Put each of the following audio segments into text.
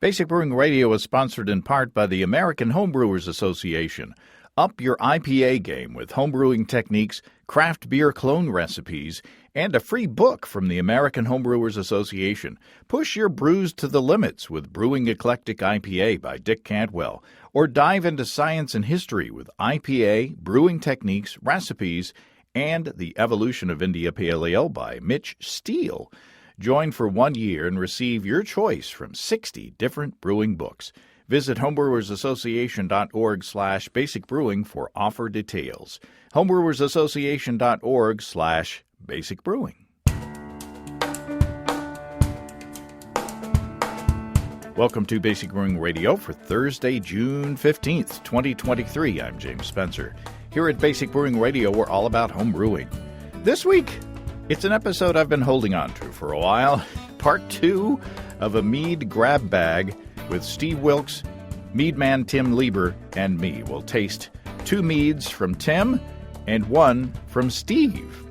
Basic Brewing Radio is sponsored in part by the American Homebrewers Association. Up your IPA game with homebrewing techniques, craft beer clone recipes, and a free book from the American Homebrewers Association. Push your brews to the limits with Brewing Eclectic IPA by Dick Cantwell, or dive into science and history with IPA, brewing techniques, recipes, and The Evolution of India Pale Ale by Mitch Steele. Join for 1 year and receive your choice from 60 different brewing books. Visit homebrewersassociation.org/basicbrewing for offer details. homebrewersassociation.org/basicbrewing. Welcome to Basic Brewing Radio for Thursday, June 15th, 2023. I'm James Spencer. Here at Basic Brewing Radio, we're all about home brewing. This week, it's an episode I've been holding on to for a while. Part 2 of a Mead grab bag with Steve Wilkes, Mead man Tim Leber, and me. We'll taste 2 meads from Tim and 1 from Steve.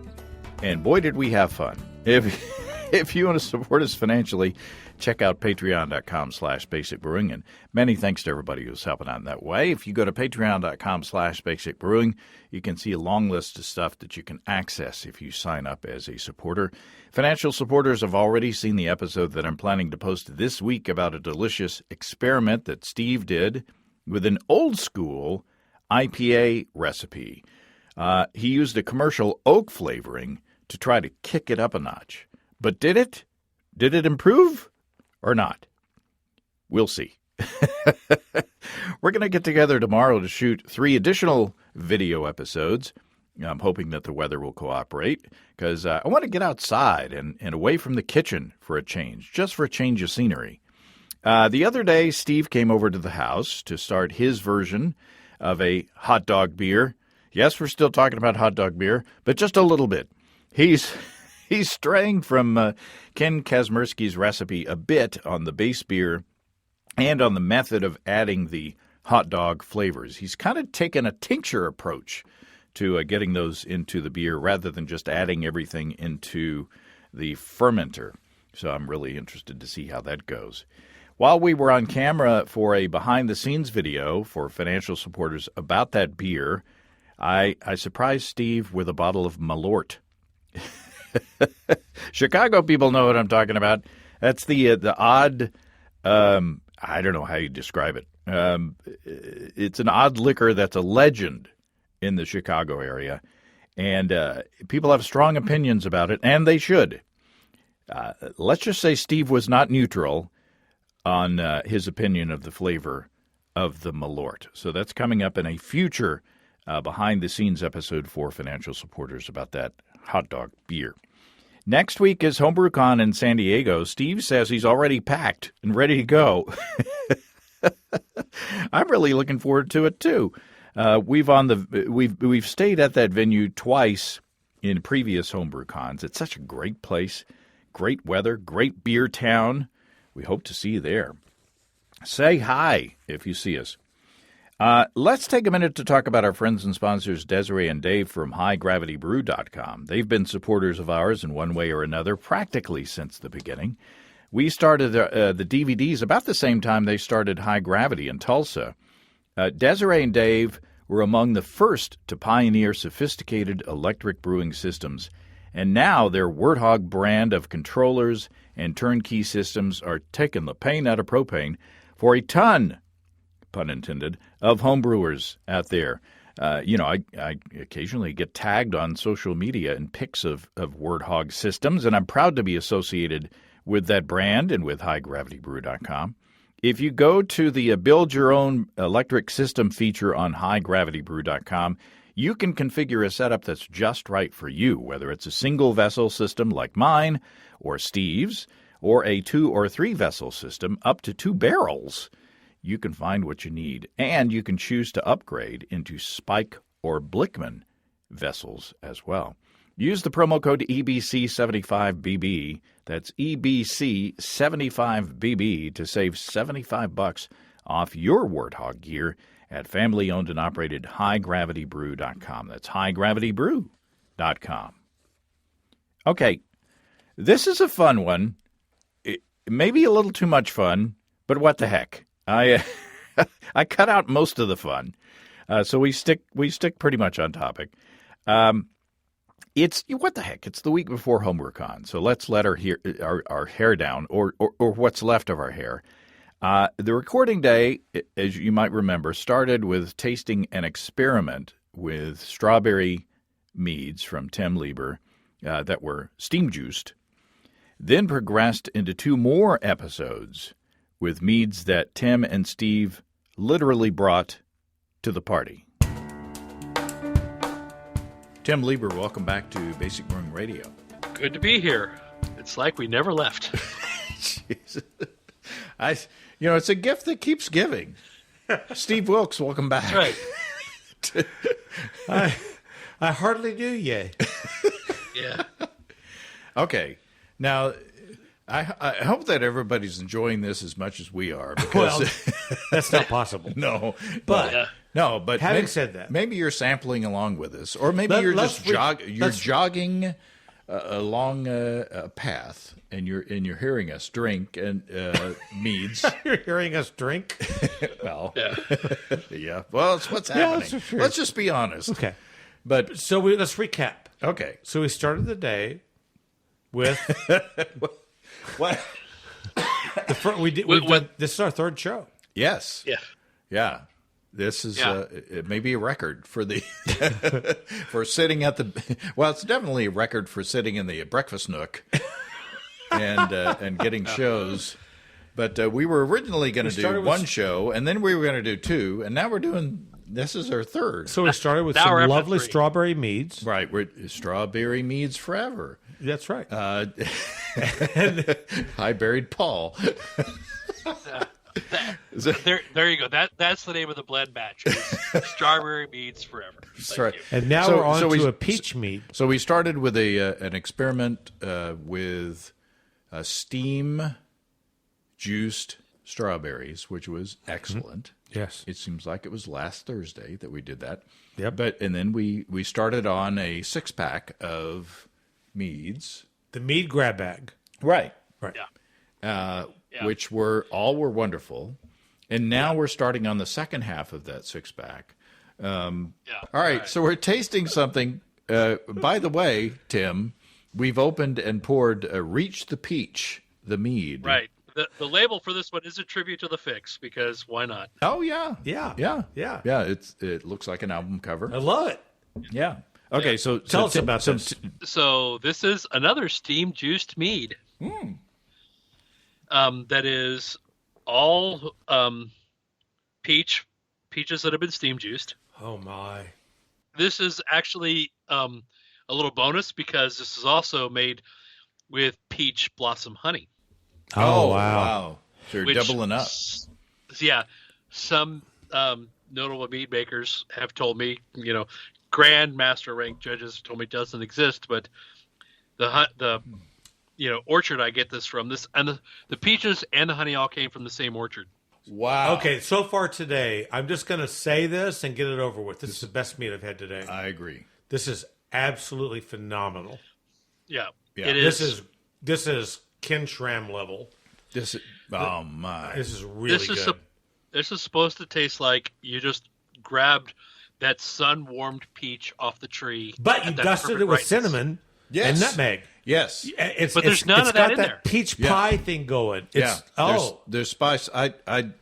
And boy, did we have fun. If you want to support us financially, check out patreon.com/basicbrewing. And many thanks to everybody who's helping out in that way. If you go to patreon.com/basicbrewing, you can see a long list of stuff that you can access if you sign up as a supporter. Financial supporters have already seen the episode that I'm planning to post this week about a delicious experiment that Steve did with an old-school IPA recipe. He used a commercial oak flavoring to try to kick it up a notch. But did it? Did it improve or not? We'll see. We're going to get together tomorrow to shoot 3 additional video episodes. I'm hoping that the weather will cooperate because I want to get outside and away from the kitchen for a change, just for a change of scenery. The other day, Steve came over to the house to start his version of a hot dog beer. Yes, we're still talking about hot dog beer, but just a little bit. He's straying from Ken Kazmersky's recipe a bit on the base beer and on the method of adding the hot dog flavors. He's kind of taken a tincture approach to getting those into the beer rather than just adding everything into the fermenter. So I'm really interested to see how that goes. While we were on camera for a behind-the-scenes video for financial supporters about that beer, I surprised Steve with a bottle of Malort. Chicago people know what I'm talking about. That's the odd, I don't know how you describe it. It's an odd liquor that's a legend in the Chicago area, and people have strong opinions about it, and they should. Let's just say Steve was not neutral on his opinion of the flavor of the Malort. So that's coming up in a future behind-the-scenes episode for financial supporters about that hot dog beer. Next week is HomebrewCon in San Diego. Steve says he's already packed and ready to go. I'm really looking forward to it too. We've stayed at that venue twice in previous HomebrewCons. It's such a great place, great weather, great beer town. We hope to see you there. Say hi if you see us. Let's take a minute to talk about our friends and sponsors, Desiree and Dave from HighGravityBrew.com. They've been supporters of ours in one way or another practically since the beginning. We started the DVDs about the same time they started High Gravity in Tulsa. Desiree and Dave were among the first to pioneer sophisticated electric brewing systems, and now their Warthog brand of controllers and turnkey systems are taking the pain out of propane for a ton, pun intended, of homebrewers out there. I occasionally get tagged on social media in pics of Warthog systems, and I'm proud to be associated with that brand and with HighGravityBrew.com. If you go to the Build Your Own Electric System feature on HighGravityBrew.com, you can configure a setup that's just right for you, whether it's a single-vessel system like mine or Steve's, or a 2- or 3-vessel system up to 2 barrels. You can find what you need, and you can choose to upgrade into Spike or Blickman vessels as well. Use the promo code EBC75BB, that's EBC75BB, to save $75 off your Warthog gear at family-owned and operated HighGravityBrew.com. That's HighGravityBrew.com. Okay, this is a fun one. Maybe a little too much fun, But what the heck? I cut out most of the fun, so we stick pretty much on topic. It's what the heck? It's the week before HomebrewCon, so let's let our hair down, or what's left of our hair. The recording day, as you might remember, started with tasting an experiment with strawberry meads from Tim Leber that were steam juiced, then progressed into 2 more episodes with meads that Tim and Steve literally brought to the party. Tim Leber, welcome back to Basic Brewing Radio. Good to be here. It's like we never left. Jesus. It's a gift that keeps giving. Steve Wilkes, welcome back. That's right. I hardly knew you. Yeah. Okay. Now, I hope that everybody's enjoying this as much as we are. Because Well, that's not possible. no. But Yeah. No, but having said that, maybe you're sampling along with us, or maybe you're just jogging along a path, and you're hearing us drink and meads. you're hearing us drink. Well, Yeah. yeah. Well, it's what's Yeah, happening. that's true. Let's just be honest. Okay, But so let's recap. okay, So we started the day with what? this is our 3rd show. Yes. Yeah. Yeah. This is Yeah. it may be a record for the for sitting at the it's definitely a record for sitting in the breakfast nook and getting shows. But we were originally going to do 1 show, and then we were going to do 2, and now we're doing this is our 3rd. So we started with Now some we're up to lovely 3. strawberry meads. Right, we're strawberry meads forever. That's right. Hi, buried Paul. There you go. That's the name of the blend batch. Strawberry meads forever. Sorry. And now So- we're on so to we- a peach mead. So we started with an experiment with steam juiced strawberries, which was excellent. Yes. It seems like it was last Thursday that we did that. Yep. And then we started on a 6-pack of meads. The mead grab bag. Right. Right. Yeah. Which were wonderful. And now we're starting on the second half of that 6-pack. Yeah. All right, so we're tasting something. By the way, Tim, we've opened and poured Reach the Peach, the mead. Right. The label for this one is a tribute to the Fix, because why not? Oh, yeah. Yeah. Yeah. Yeah. Yeah, it looks like an album cover. I love it. Yeah. Okay, so Tell us about this. So this is another steam juiced mead. That is all peaches that have been steam juiced. Oh my. This is actually a little bonus because this is also made with peach blossom honey. Oh, wow. So you're which doubling up. Yeah. Some notable mead makers have told me, Grand Master rank judges have told me it doesn't exist, but the orchard I get this from, and the peaches and the honey all came from the same orchard. Wow. Okay, so far today, I'm just going to say this and get it over with. This is the best mead I've had today. I agree. This is absolutely phenomenal. Yeah. Yeah. It is. This is Ken Schramm level. Oh, my. This is really good. This is supposed to taste like you just grabbed that sun-warmed peach off the tree. But you at that dusted perfect it with brightness. cinnamon and nutmeg. Yes. But there's none of that in got there. peach Yeah. pie thing going. It's, Yeah. There's spice. I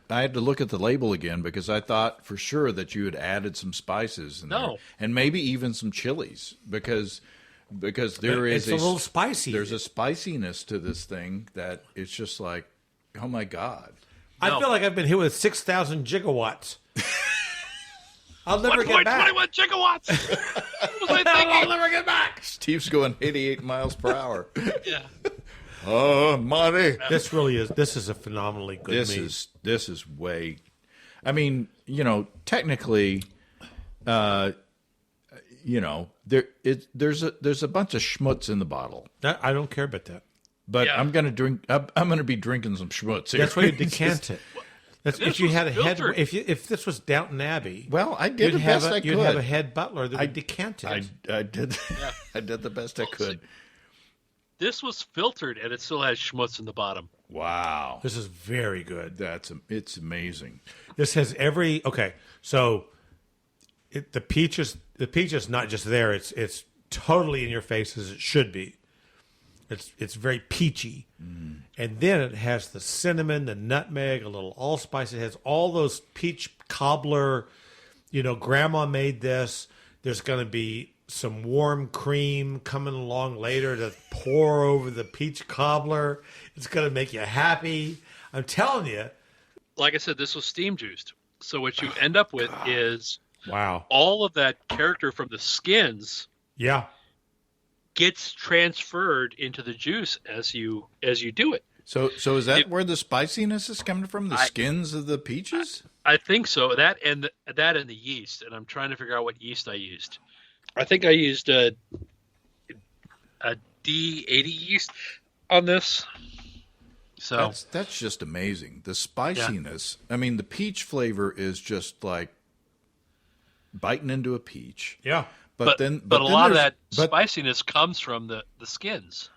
had to look at the label again because I thought for sure that you had added some spices in there. No. And maybe even some chilies because it's is a little spicy. There's a spiciness to this thing that it's just like, oh my God. I No. feel like I've been hit with 6,000 gigawatts. I'll never get back. 1.21 gigawatts. What was I I'll thinking? never get back. Steve's going 88 miles per hour. Yeah. Oh, money. This really is. This is a phenomenally good mead. This is way. I mean, technically, there's a bunch of schmutz in the bottle, I don't care about that. but Yeah. I'm gonna drink. I'm gonna be drinking some schmutz here. That's why you decant it. That's This if you was had a head. filtered. If this was Downton Abbey, Well, I did the best I could. You'd have a head butler that would decant it. I did. Yeah. I did the best I could. This was filtered, and it still has schmutz in the bottom. Wow. This is very good. It's amazing. This has every so the peach is not just there. It's totally in your face as it should be. It's very peachy, and then it has the cinnamon, the nutmeg, a little allspice. It has all those peach cobbler. Grandma made this. There's going to be some warm cream coming along later to pour over the peach cobbler. It's going to make you happy. I'm telling you. Like I said, this was steam juiced. So what you end up with is Wow. all of that character from the skins Yeah. gets transferred into the juice as you do it. So is that where the spiciness is coming from? The skins of the peaches? I think so. That and the yeast, and I'm trying to figure out what yeast I used. I think I used a D80 yeast on this. So that's just amazing. The spiciness. Yeah. I mean, the peach flavor is just like biting into a peach. Yeah. But a lot of that spiciness comes from the skins.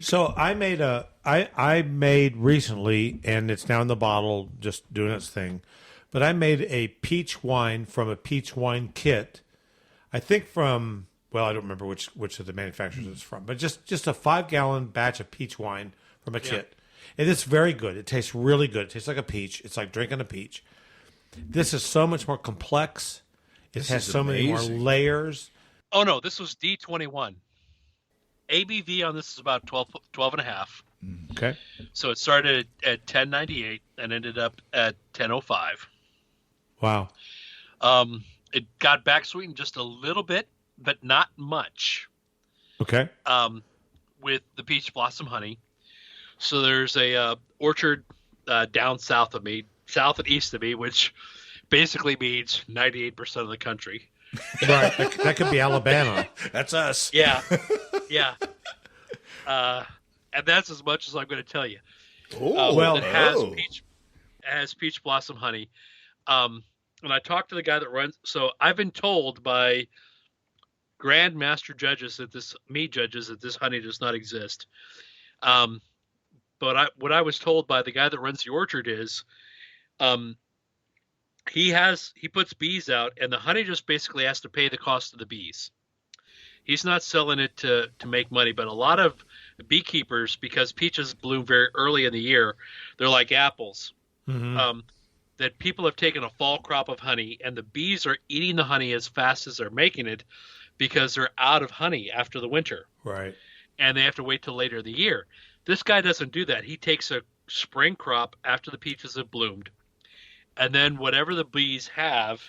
So I made recently, and it's now in the bottle, just doing its thing. But I made a peach wine from a peach wine kit. I think from, well, I don't remember which of the manufacturers it's from, but just a 5-gallon batch of peach wine from a kit. And it's very good. It tastes really good. It tastes like a peach. It's like drinking a peach. This is so much more complex. It has so many more layers. Oh, no, this was D21. ABV on this is about 12 and a half. Okay. So it started at 10.98 and ended up at 10.05. Wow. It got back sweetened just a little bit, but not much. Okay. With the peach blossom honey. So there's a orchard down south of me, south and east of me, which basically means 98% of the country. Right. That could be Alabama. That's us. Yeah. Yeah. And that's as much as I'm going to tell you. It has peach blossom honey. And I talked to the guy that runs. So I've been told by Grand Master judges that Mead judges that this honey does not exist. But what I was told by the guy that runs the orchard is, he puts bees out, and the honey just basically has to pay the cost of the bees. He's not selling it to make money, but a lot of beekeepers, because peaches bloom very early in the year, they're like apples. Mm-hmm. That people have taken a fall crop of honey, and the bees are eating the honey as fast as they're making it because they're out of honey after the winter. Right. And they have to wait till later in the year. This guy doesn't do that. He takes a spring crop after the peaches have bloomed, and then whatever the bees have,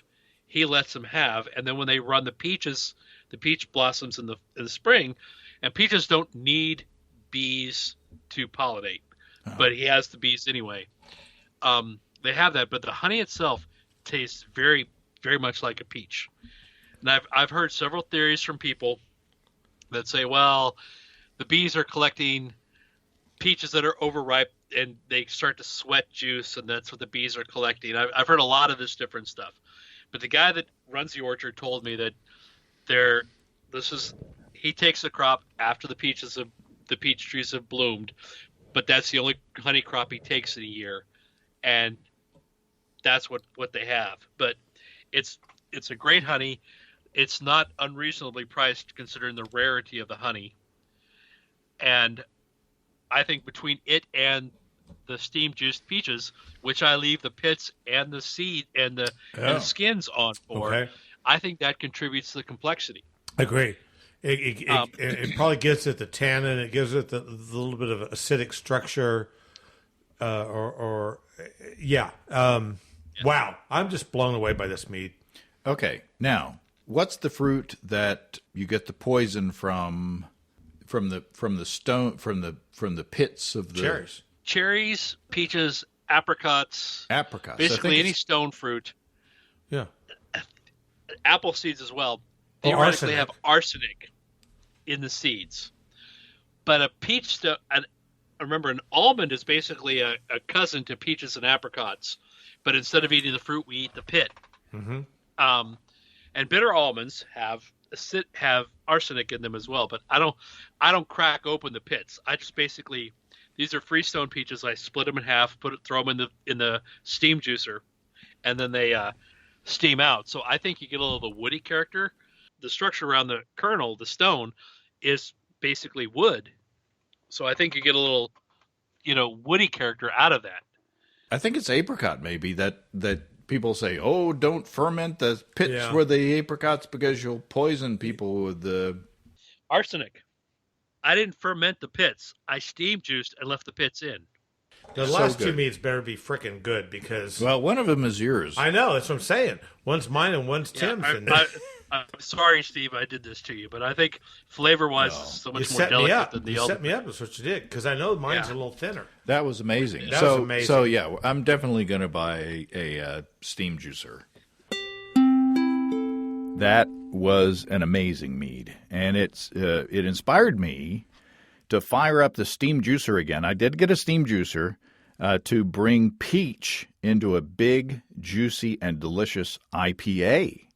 he lets them have. And then when they run the peach blossoms in the spring, and peaches don't need bees to pollinate, but he has the bees anyway. They have that, but the honey itself tastes very, very much like a peach. And I've heard several theories from people that say, well, the bees are collecting peaches that are overripe and they start to sweat juice, and that's what the bees are collecting. I've heard a lot of this different stuff. But the guy that runs the orchard told me that he takes the crop after the peach trees have bloomed, but that's the only honey crop he takes in a year, and that's what they have. But it's a great honey. It's not unreasonably priced considering the rarity of the honey. And I think between it and the steam juiced peaches, which I leave the pits and the seed and the skins on for, I think that contributes to the complexity. I agree. It probably gets at the tannin. It gives it the little bit of acidic structure. Wow, I'm just blown away by this mead. Okay, now what's the fruit that you get the poison from the pits of the cherries, peaches, apricots, basically any stone fruit. Yeah, apple seeds as well. Theoretically have arsenic in the seeds, but a peach remember, an almond is basically a cousin to peaches and apricots, but instead of eating the fruit, we eat the pit. Mm-hmm. And bitter almonds have arsenic in them as well, but I don't crack open the pits. I just basically, These are freestone peaches. I split them in half, throw them in the steam juicer, and then they steam out. So I think you get a little of the woody character. The structure around the kernel, the stone, is basically wood. So I think you get a little, woody character out of that. I think it's apricot maybe that people say, oh, don't ferment the pits where the apricots because you'll poison people with the arsenic. I didn't ferment the pits. I steam juiced and left the pits in. The last two meads better be frickin' good because... Well, one of them is yours. I know, that's what I'm saying. One's mine and one's Tim's. I'm sorry, Steve, I did this to you, but I think flavor-wise it's so much more delicate than the elderberry. You set me up, that's what you did, because I know mine's a little thinner. That was amazing. That was amazing. So, yeah, I'm definitely going to buy a steam juicer. That was an amazing mead, and it inspired me to fire up the steam juicer again. I did get a steam juicer to bring peach into a big, juicy, and delicious IPA.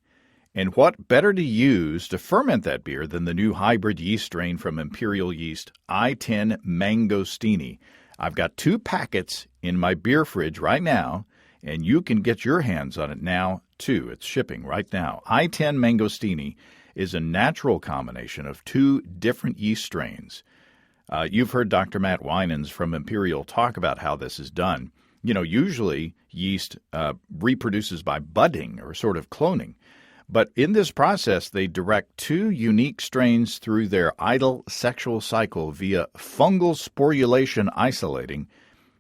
And what better to use to ferment that beer than the new hybrid yeast strain from Imperial Yeast, I-10 Mangostini. I've got 2 packets in my beer fridge right now, and you can get your hands on it now, too. It's shipping right now. I-10 Mangostini is a natural combination of 2 different yeast strains. You've heard Dr. Matt Winans from Imperial talk about how this is done. Usually yeast reproduces by budding or sort of cloning. But in this process, they direct 2 unique strains through their idle sexual cycle via fungal sporulation isolating,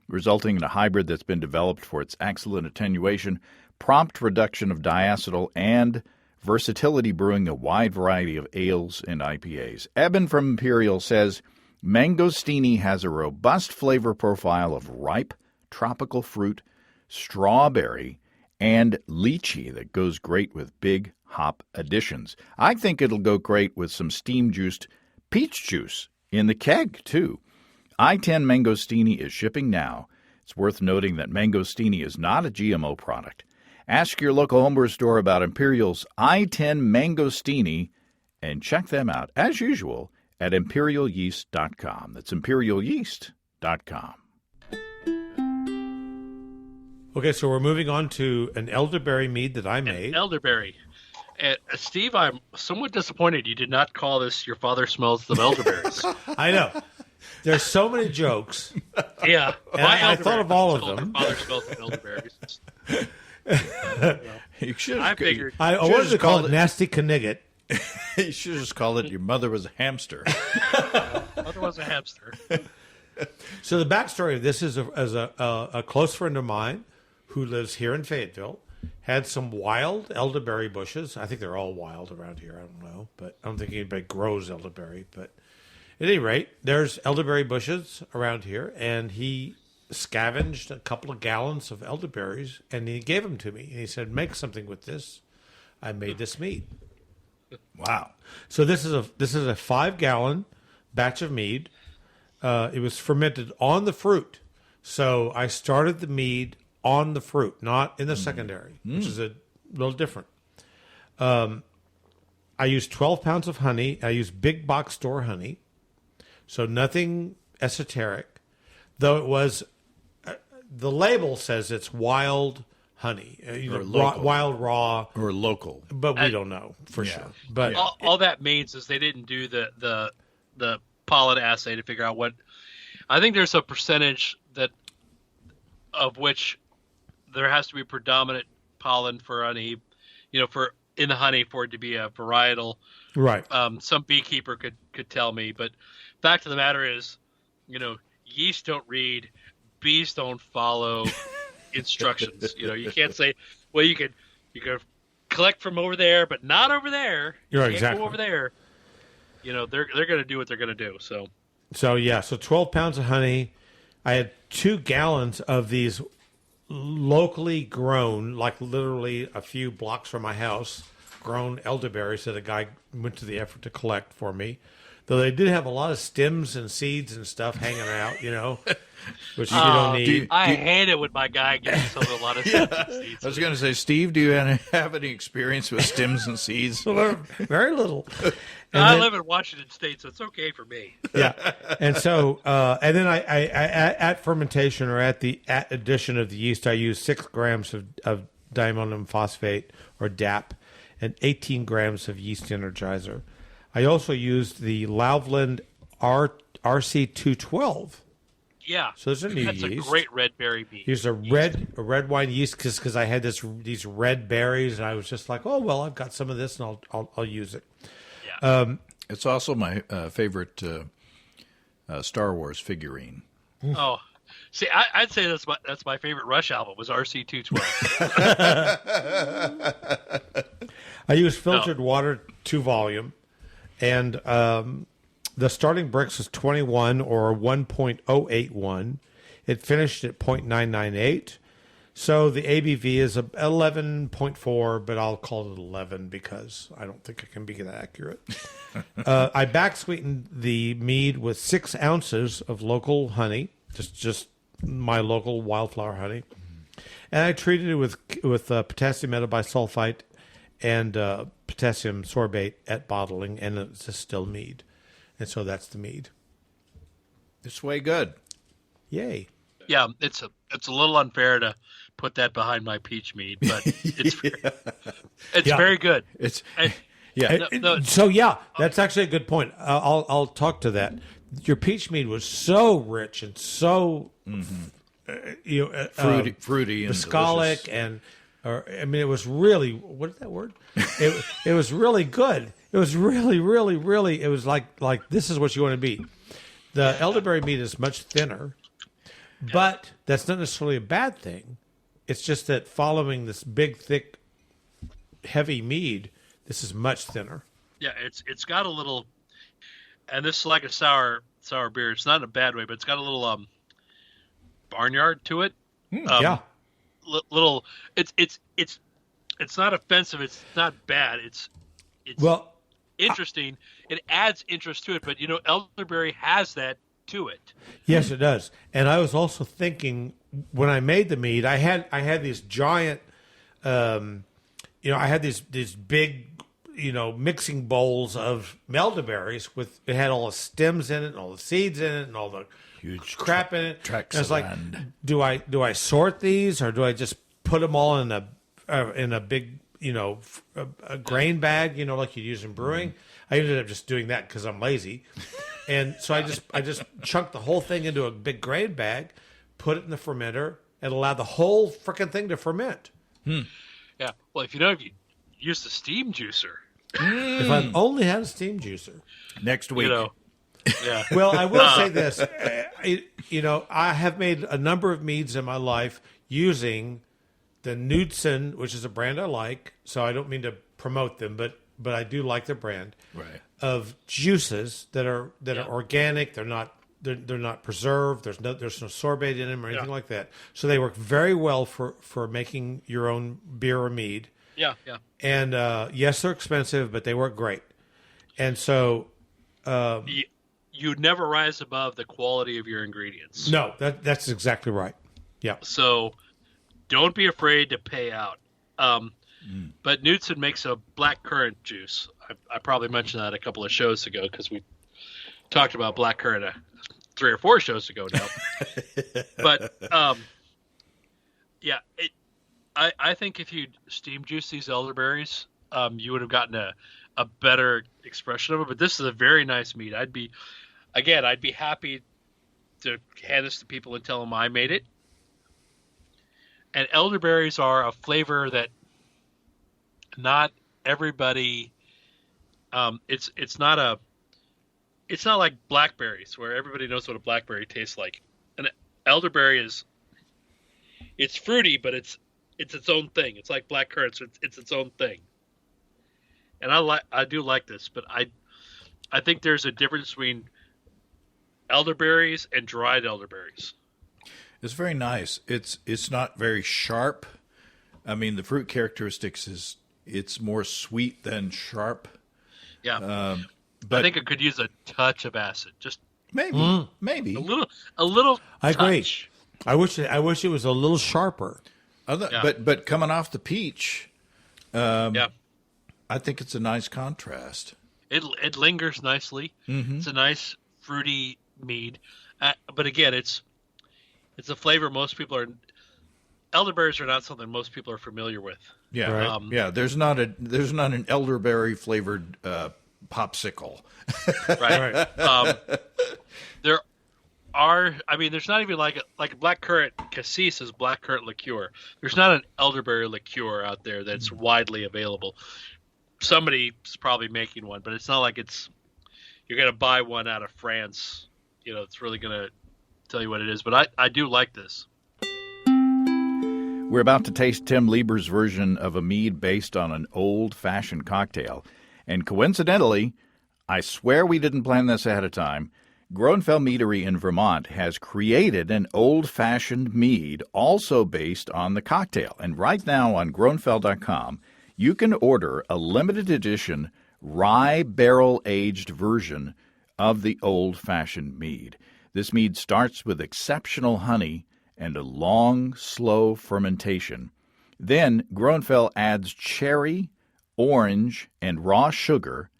resulting in a hybrid that's been developed for its excellent attenuation, prompt reduction of diacetyl, and versatility brewing a wide variety of ales and IPAs. Eben from Imperial says, Mangostini has a robust flavor profile of ripe, tropical fruit, strawberry, and lychee that goes great with big hop additions. I think it'll go great with some steam-juiced peach juice in the keg, too. I-10 Mangostini is shipping now. It's worth noting that Mangostini is not a GMO product. Ask your local homebrew store about Imperial's I-10 Mangostini and check them out, as usual, at imperialyeast.com. That's imperialyeast.com. Okay, so we're moving on to an elderberry mead that I made. Elderberry. Steve, I'm somewhat disappointed you did not call this Your Father Smells the Elderberries. I know. There's so many jokes. Yeah. And I thought of all of them. Your Father Smells the Elderberries. You should I figured. I wanted to call it Nasty Knigget. You should have just called it Your Mother Was a Hamster. Mother was a hamster. So the backstory of this is a close friend of mine who lives here in Fayetteville had some wild elderberry bushes. I think they're all wild around here. I don't know, but I don't think anybody grows elderberry. But at any rate, there's elderberry bushes around here, and he scavenged a couple of gallons of elderberries, and he gave them to me. And he said, make something with this. I made this mead. Wow. So this is a 5-gallon batch of mead. It was fermented on the fruit. So I started the mead on the fruit, not in the secondary, which is a little different. I used 12 pounds of honey. I used big box store honey. So nothing esoteric, though it was, the label says it's wild honey, wild raw. Or local. But we don't know for sure. But all that means is they didn't do the pollen assay to figure out what. I think there's a percentage of which there has to be predominant pollen for honey, for in the honey for it to be a varietal. Right. Some beekeeper could tell me, but fact of the matter is, yeast don't read, bees don't follow instructions. You can't say, well, you could collect from over there, but not over there. You're can't exactly go over there. They're going to do what they're going to do. So 12 pounds of honey. I had 2 gallons of these locally grown, like literally a few blocks from my house, grown elderberries that a guy went to the effort to collect for me. Though they did have a lot of stems and seeds and stuff hanging out, which you don't need. I hate it when my guy gives a lot of stems and seeds. I was going to say, Steve, do you have any experience with stems and seeds? Very little. I live in Washington State, so it's okay for me. Yeah, and so and then I at fermentation or at addition of the yeast, I use 6 grams of diammonium phosphate or DAP and 18 grams of yeast energizer. I also used the Loveland RC212. Yeah, so there's a new yeast. That's a great red berry mead. Here's a red wine yeast because I had these red berries and I was just like, oh well, I've got some of this and I'll use it. Yeah. It's also my favorite Star Wars figurine. Oh, see, I'd say that's my favorite Rush album was RC212. I use filtered water 2 volume, and the starting bricks is 21 or 1.081. It finished at 0.998. So the ABV is 11.4, but I'll call it 11 because I don't think I can be that accurate. I back sweetened the mead with 6 ounces of local honey, just my local wildflower honey, and I treated it with potassium metabisulfite and potassium sorbate at bottling, and it's a still mead, and so that's the mead. It's way good. Yay! Yeah, it's a little unfair to put that behind my peach mead, but it's very good. So that's actually a good point. I'll talk to that. Your peach mead was so rich and so fruity, and biscolic, delicious. It was really, what is that word? It was really good. It was really, really, really. It was like this is what you want to be. The elderberry mead is much thinner, but that's not necessarily a bad thing. It's just that following this big, thick, heavy mead, this is much thinner. Yeah, it's got a little, and this is like a sour beer. It's not in a bad way, but it's got a little barnyard to it. Little. It's not offensive. It's not bad. It's interesting. It adds interest to it, but elderberry has that to it. Yes, it does. And I was also thinking when I made the mead, I had these giant, I had these big, mixing bowls of elderberries it had all the stems in it and all the seeds in it and all the huge crap in it. Tracts and it's of like, land. do I sort these or do I just put them all in a big, a grain bag, like you'd use in brewing? I ended up just doing that because I'm lazy. And so I just chunked the whole thing into a big grain bag, put it in the fermenter, and allowed the whole frickin' thing to ferment. Yeah. Well, if you use the steam juicer. If I only had a steam juicer. Next week. Yeah. Well, I will say this. I have made a number of meads in my life using the Knudsen, which is a brand I like. So I don't mean to promote them, but I do like their brand. Right. Of juices that are organic. They're not preserved. There's no sorbate in them or anything like that. So they work very well for making your own beer or mead. Yeah. And yes, they're expensive, but they work great. And so you'd never rise above the quality of your ingredients. No, that's exactly right. Yeah. So don't be afraid to pay out. But Knudsen makes a black currant juice. I probably mentioned that a couple of shows ago because we talked about black currant 3 or 4 shows ago now. But I think if you steam juice these elderberries, you would have gotten a better expression of it. But this is a very nice mead. I'd be happy to hand this to people and tell them I made it. And elderberries are a flavor that not everybody. It's not like blackberries where everybody knows what a blackberry tastes like. An elderberry it's fruity, but it's its own thing. It's like black currants. It's its own thing. And I do like this, but I think there's a difference between elderberries and dried elderberries. It's very nice. It's not very sharp. I mean, the fruit characteristics it's more sweet than sharp. Yeah. I think it could use a touch of acid, just maybe a little. I agree. Touch. I wish it was a little sharper. But coming off the peach, Yeah, I think it's a nice contrast. it lingers nicely. Mm-hmm. It's a nice fruity mead, but again, it's a flavor most people are. Elderberries are not something most people are familiar with. Yeah, Right. yeah. There's not an elderberry flavored popsicle. Right. There are. I mean, there's not even like a blackcurrant. Cassis is blackcurrant liqueur. There's not an elderberry liqueur out there that's widely available. Somebody's probably making one, but it's not like you're gonna buy one out of France. It's really gonna tell you what it is. But I do like this. We're about to taste Tim Leber's version of a mead based on an old-fashioned cocktail. And coincidentally, I swear we didn't plan this ahead of time, Groenfell Meadery in Vermont has created an old-fashioned mead also based on the cocktail. And right now on Groenfell.com, you can order a limited edition rye barrel-aged version of the old-fashioned mead. This mead starts with exceptional honey and a long, slow fermentation. Then Groenfell adds cherry, orange, and raw sugar,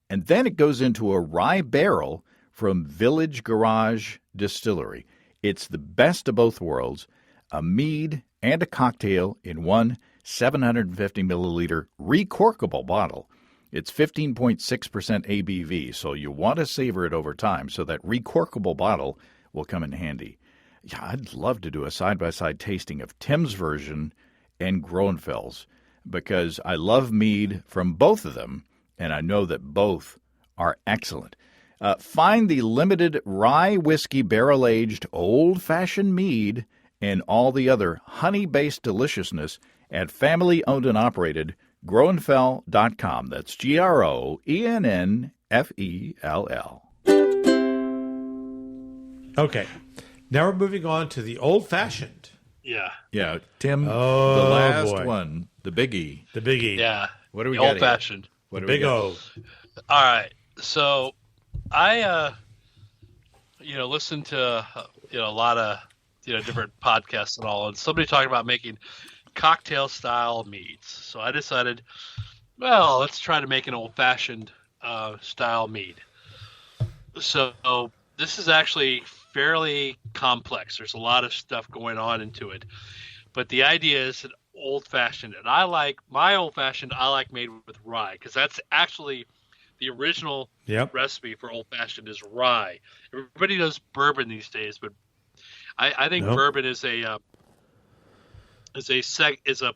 and then it goes into a rye barrel from Village Garage Distillery. It's the best of both worlds, a mead and a cocktail in one 750-milliliter recorkable bottle. It's 15.6% ABV, so you want to savor it over time, so that recorkable bottle will come in handy. Yeah, I'd love to do a side-by-side tasting of Tim's version and Groenfell's because I love mead from both of them, and I know that both are excellent. Find the limited rye whiskey barrel-aged old-fashioned mead and all the other honey-based deliciousness at family-owned and operated Groenfell.com. That's Groennfell. Okay. Now we're moving on to the old-fashioned. Yeah. Yeah, Tim, Oh, the last boy. one, the biggie. The biggie. Yeah. What do we The got old fashioned. What do Big we got? O. All right. So I listened to a lot of different podcasts and all, and somebody talking about making cocktail style meads. So I decided, well, let's try to make an old fashioned style mead. So this is actually fairly complex. There's a lot of stuff going on into it, but the idea is an old fashioned, and I like my old fashioned. I like made with rye because that's actually the original recipe for old fashioned is rye. Everybody does bourbon these days, but I think bourbon is a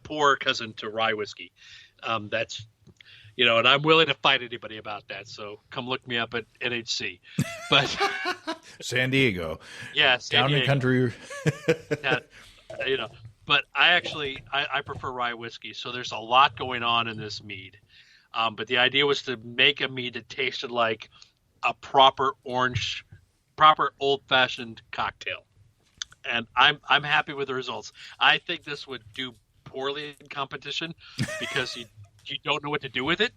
poor cousin to rye whiskey. That's and I'm willing to fight anybody about that. So come look me up at NHC. But San Diego. Yeah, Town and country. Yeah, but I prefer rye whiskey. So there's a lot going on in this mead. But the idea was to make a mead that tasted like a proper old-fashioned cocktail. And I'm happy with the results. I think this would do poorly in competition because you don't know what to do with it.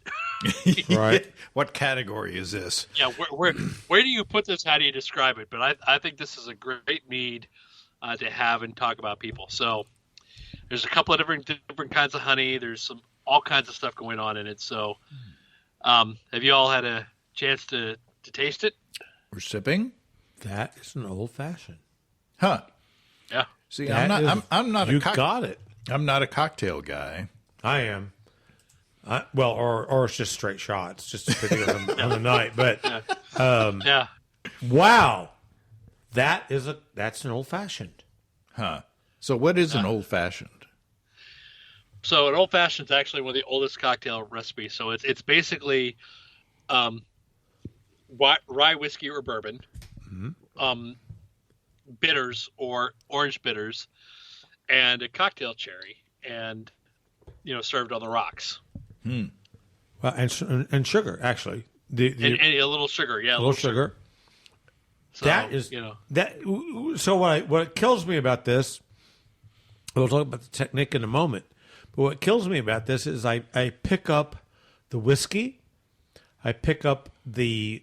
Right. What category is this? Yeah, where do you put this? How do you describe it? But I think this is a great mead to have and talk about people. So there's a couple of different kinds of honey. There's all kinds of stuff going on in it. So have you all had a chance to taste it? We're sipping. That is an old-fashioned. Huh. Yeah. See, That I'm not you a got it. I'm not a cocktail guy. I am. Or it's just straight shots, just depending on the night. But Yeah. wow, that's an old fashioned. Huh. So what is an old fashioned? So an old fashioned is actually one of the oldest cocktail recipes. So it's basically rye whiskey or bourbon, bitters or orange bitters, and a cocktail cherry, and served on the rocks. Well, and sugar actually, And a little sugar, yeah, a little sugar. So, That is that. So what kills me about this? We'll talk about the technique in a moment. But what kills me about this is I pick up the whiskey, I pick up the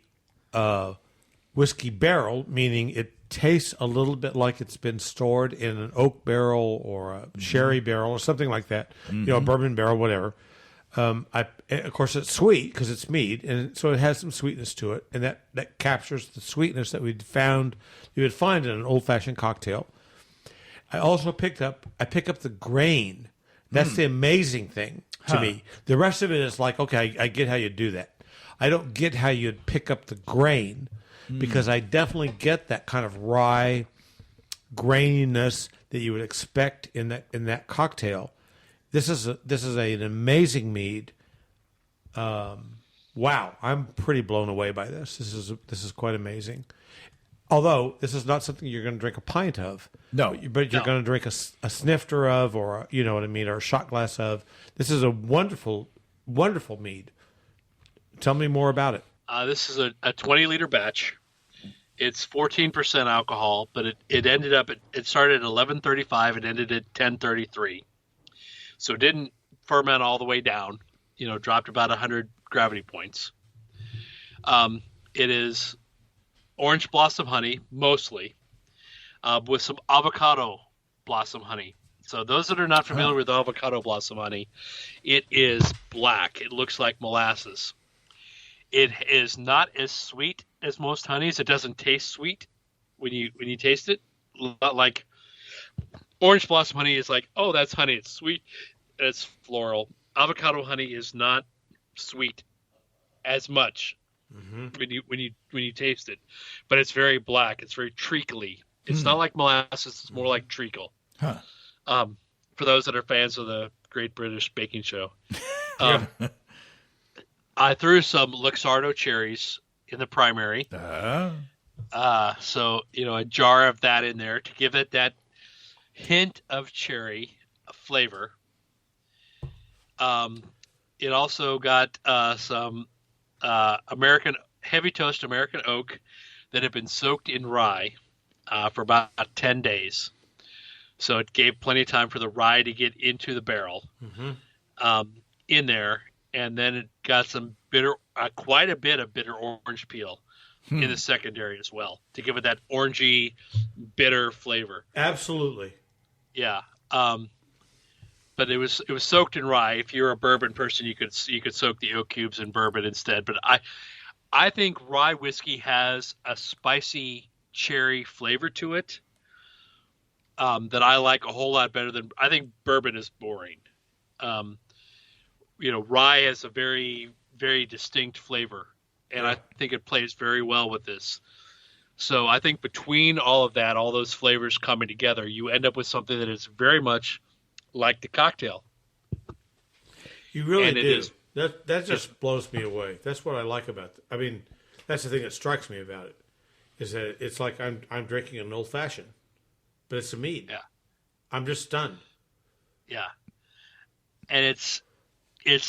whiskey barrel, meaning it tastes a little bit like it's been stored in an oak barrel or a sherry barrel or something like that, a bourbon barrel, whatever. Of course, it's sweet because it's mead, and so it has some sweetness to it, and that captures the sweetness that you would find in an old-fashioned cocktail. I also pick up the grain. That's the amazing thing to me. The rest of it is like, okay, I get how you do that. I don't get how you'd pick up the grain because I definitely get that kind of rye graininess that you would expect in that cocktail. This is an amazing mead. Wow, I'm pretty blown away by this. This is quite amazing. Although this is not something you're going to drink a pint of. No, but you're going to drink a snifter of, or you know what I mean, or a shot glass of. This is a wonderful, wonderful mead. Tell me more about it. This is a 20-liter batch. It's 14% alcohol, but it ended up it started at 1135 and ended at 1033. So it didn't ferment all the way down. Dropped about 100 gravity points. It is orange blossom honey, mostly, with some avocado blossom honey. So those that are not familiar with avocado blossom honey, it is black. It looks like molasses. It is not as sweet as most honeys. It doesn't taste sweet when you taste it. Not like orange blossom honey is like, oh, that's honey. It's sweet. It's floral. Avocado honey is not sweet as much when you taste it, but it's very black. It's very treacly. It's not like molasses. It's more like treacle. For those that are fans of the Great British Baking Show, I threw some Luxardo cherries in the primary. So a jar of that in there to give it that hint of cherry flavor. It also got some heavy toast American oak that had been soaked in rye for about 10 days. So it gave plenty of time for the rye to get into the barrel in there. And then it got some quite a bit of bitter orange peel in the secondary as well to give it that orangey, bitter flavor. Absolutely. Yeah. But it was soaked in rye. If you're a bourbon person, you could soak the oak cubes in bourbon instead. But I think rye whiskey has a spicy cherry flavor to it that I like a whole lot better than I think bourbon is boring. Rye has a very, very distinct flavor, and I think it plays very well with this. So I think between all of that, all those flavors coming together, you end up with something that is very much like the cocktail. You really do. That just blows me away. That's what I like about it. I mean, that's the thing that strikes me about it, is that it's like I'm drinking an old fashioned, but it's a mead. Yeah. I'm just stunned. Yeah. And it's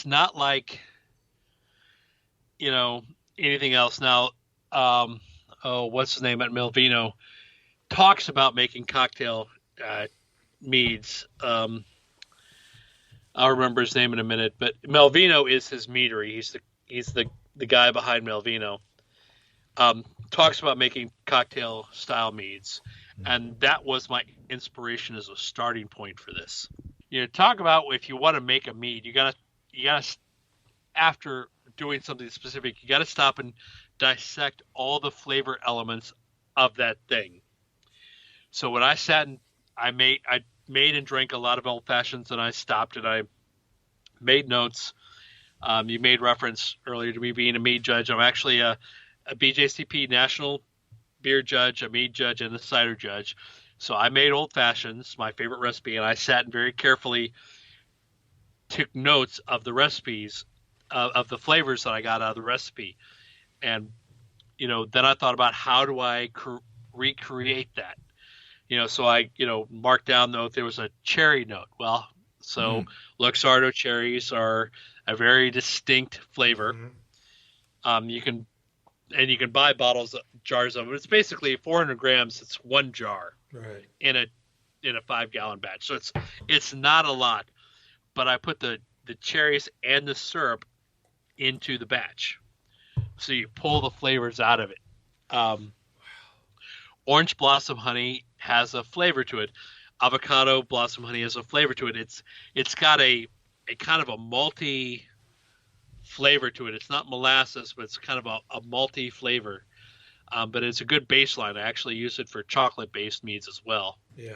not like, anything else. Now, what's his name at Melvino talks about making cocktail meads. I'll remember his name in a minute, but Melvino is his meadery. He's the guy behind Melvino. Talks about making cocktail style meads, and that was my inspiration as a starting point for this. Talk about if you want to make a mead, you gotta after doing something specific, you gotta stop and dissect all the flavor elements of that thing. So when I sat and I made and drank a lot of old fashions, and I stopped and I made notes. You made reference earlier to me being a mead judge. I'm actually a BJCP national beer judge, a mead judge, and a cider judge. So I made old fashions, my favorite recipe, and I sat and very carefully took notes of the recipes, of the flavors that I got out of the recipe. And, then I thought about how do I recreate that? So I, marked down though if there was a cherry note. Well, so Luxardo cherries are a very distinct flavor. You can buy jars of them. It's basically 400 grams. It's one jar, right, in a 5-gallon batch. So it's not a lot, but I put the cherries and the syrup into the batch. so you pull the flavors out of it. Orange blossom honey has a flavor to it. Avocado blossom honey has a flavor to it. It's got a kind of a malty flavor to it. It's not molasses, but it's kind of a malty flavor. But it's a good baseline. I actually use it for chocolate-based meads as well. Yeah.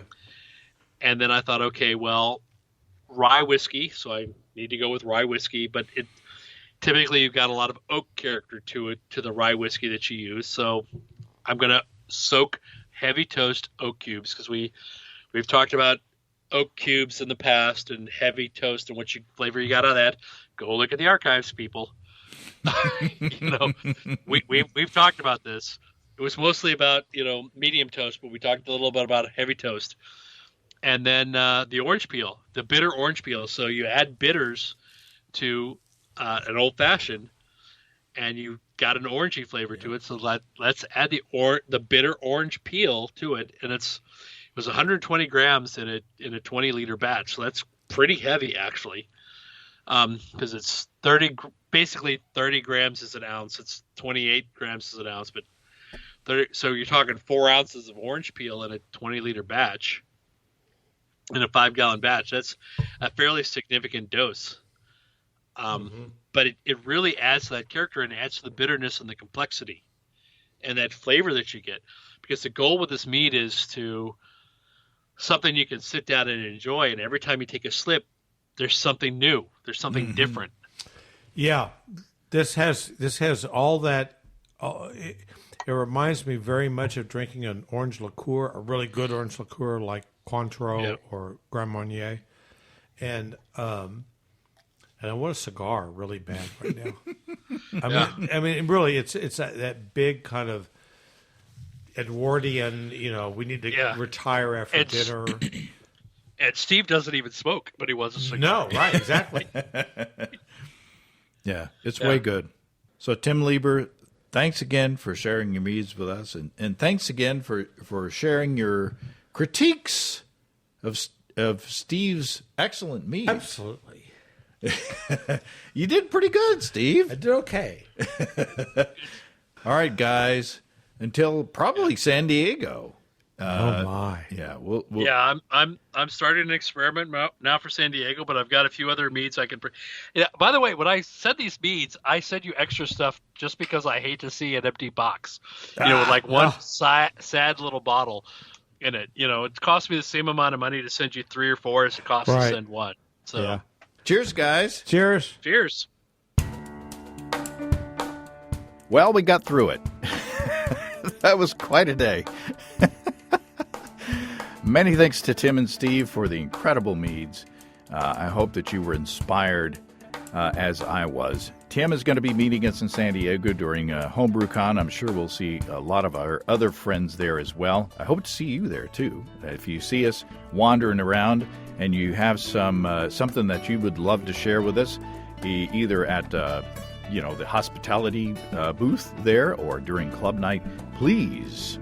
And then I thought, okay, well, rye whiskey, so I need to go with rye whiskey, but typically you've got a lot of oak character to it, to the rye whiskey that you use. So I'm going to soak heavy toast oak cubes, because we've talked about oak cubes in the past and heavy toast and what flavor you got out of that. Go look at the archives, people. We've talked about this. It was mostly about medium toast, but we talked a little bit about heavy toast. And then the orange peel, the bitter orange peel. So you add bitters to an old fashioned, and you got an orangey flavor to it. So let's add the bitter orange peel to it, and it was 120 grams in a 20-liter batch. So that's pretty heavy, actually, because it's basically 30 grams is an ounce. It's 28 grams is an ounce, but 30. So you're talking 4 ounces of orange peel in a 20-liter batch, in a 5-gallon batch. That's a fairly significant dose. But it really adds to that character and adds to the bitterness and the complexity and that flavor that you get. Because the goal with this mead is to something you can sit down and enjoy, and every time you take a sip, there's something new. There's something different. Yeah, this has all that. It reminds me very much of drinking an orange liqueur, a really good orange liqueur like Cointreau or Grand Marnier, and I want a cigar really bad right now. I mean, really, it's that big kind of Edwardian. We need to retire after dinner. And Steve doesn't even smoke, but he was a cigar. No, right, exactly. Yeah, it's way good. So, Tim Leber, thanks again for sharing your meads with us, and thanks again for sharing your critiques of Steve's excellent mead. Absolutely. You did pretty good, Steve. I did okay. All right, guys. Until probably San Diego. Oh my! Yeah, I'm starting an experiment now for San Diego, but I've got a few other meads I can. Yeah. By the way, when I said these meads, I sent you extra stuff just because I hate to see an empty box. With like one sad little bottle in it. It cost me the same amount of money to send you 3 or 4 as it costs to send one. So. Yeah. Cheers, guys. Cheers. Cheers. Well, we got through it. That was quite a day. Many thanks to Tim and Steve for the incredible meads. I hope that you were inspired as I was. Tim is going to be meeting us in San Diego during HomebrewCon. I'm sure we'll see a lot of our other friends there as well. I hope to see you there, too. If you see us wandering around and you have something that you would love to share with us, either at the hospitality booth there or during club night, please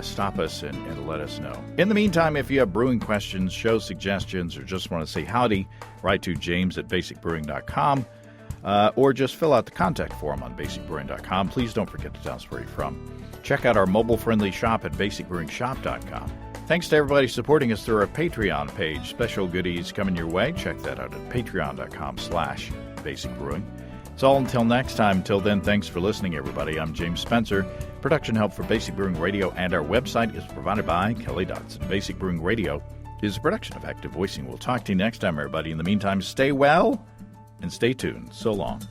stop us and let us know. In the meantime, if you have brewing questions, show suggestions, or just want to say howdy, write to james@basicbrewing.com or just fill out the contact form on basicbrewing.com. Please don't forget to tell us where you're from. Check out our mobile-friendly shop at basicbrewingshop.com. Thanks to everybody supporting us through our Patreon page. Special goodies coming your way. Check that out at patreon.com/basicbrewing. It's all until next time. Until then, thanks for listening, everybody. I'm James Spencer. Production help for Basic Brewing Radio and our website is provided by Kelly Dodson. Basic Brewing Radio is a production of Active Voicing. We'll talk to you next time, everybody. In the meantime, stay well and stay tuned. So long.